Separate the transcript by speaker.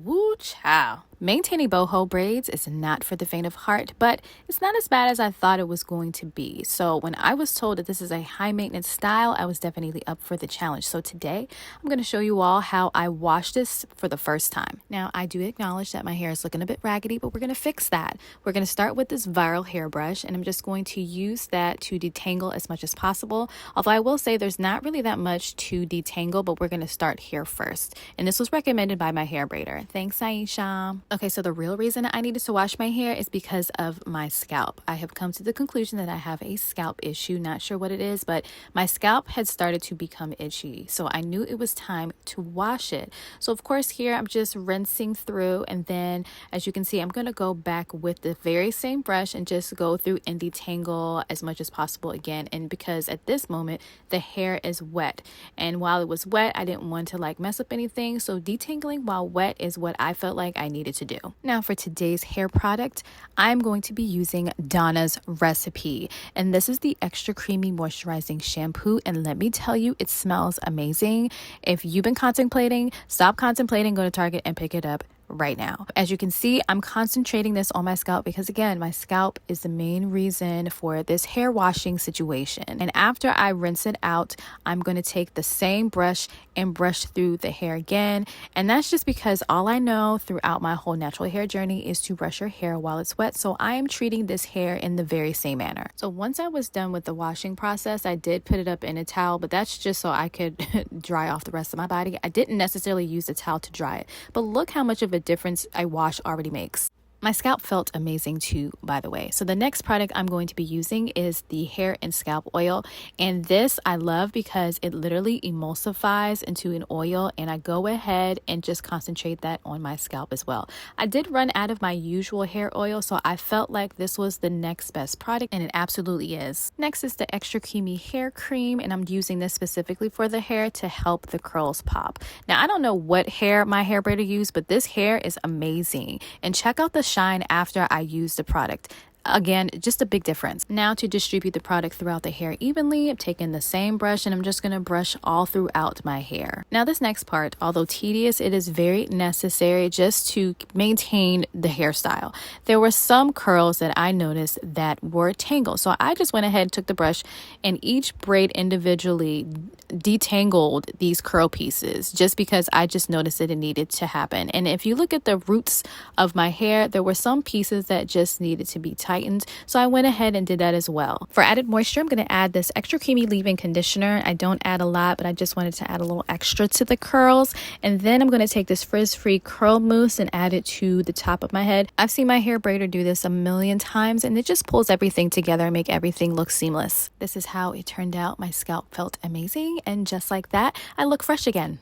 Speaker 1: Woo chow. Maintaining boho braids is not for the faint of heart, but it's not as bad as I thought it was going to be. So when I was told that this is a high maintenance style, I was definitely up for the challenge. So today I'm going to show you all how I wash this for the first time. Now I do acknowledge that my hair is looking a bit raggedy, but we're going to fix that. We're going to start with this viral hairbrush, and I'm just going to use that to detangle as much as possible. Although I will say there's not really that much to detangle, but we're going to start here first. And this was recommended by my hair braider. Thanks, Aisha. Okay, so the real reason I needed to wash my hair is because of my scalp. I have come to the conclusion that I have a scalp issue. Not sure what it is, but my scalp had started to become itchy. So I knew it was time to wash it. So of course here I'm just rinsing through, and then as you can see, I'm going to go back with the very same brush and just go through and detangle as much as possible again. And because at this moment the hair is wet, and while it was wet, I didn't want to mess up anything. So detangling while wet is what I felt like I needed to do. Now for today's hair product, I'm going to be using Donna's Recipe, and this is the extra creamy moisturizing shampoo, and let me tell you, it smells amazing. If you've been contemplating, stop contemplating, go to Target and pick it up right now. As you can see, I'm concentrating this on my scalp because again, my scalp is the main reason for this hair washing situation. And after I rinse it out, I'm going to take the same brush and brush through the hair again. And that's just because all I know throughout my whole natural hair journey is to brush your hair while it's wet. So I am treating this hair in the very same manner. So once I was done with the washing process, I did put it up in a towel, but that's just so I could dry off the rest of my body. I didn't necessarily use the towel to dry it, but look how much of a difference a wash already makes. My scalp felt amazing too, by the way. So the next product I'm going to be using is the hair and scalp oil. And this I love because it literally emulsifies into an oil, and I go ahead and just concentrate that on my scalp as well. I did run out of my usual hair oil, so I felt like this was the next best product, and it absolutely is. Next is the extra creamy hair cream, and I'm using this specifically for the hair to help the curls pop. Now I don't know what hair my hair braider used, but this hair is amazing. And check out the shine after I use the product. Again, just a big difference. Now to distribute the product throughout the hair evenly, I'm taking the same brush and I'm just going to brush all throughout my hair. Now this next part, although tedious, it is very necessary just to maintain the hairstyle. There were some curls that I noticed that were tangled. So I just went ahead and took the brush and each braid individually detangled these curl pieces just because I just noticed that it needed to happen. And if you look at the roots of my hair, there were some pieces that just needed to be tightened, so I went ahead and did that as well. For added moisture, I'm going to add this extra creamy leave-in conditioner. I don't add a lot, but I just wanted to add a little extra to the curls. And then I'm going to take this frizz-free curl mousse and add it to the top of my head. I've seen my hair braider do this a million times, and it just pulls everything together and make everything look seamless. This is how it turned out. My scalp felt amazing, and just like that, I look fresh again.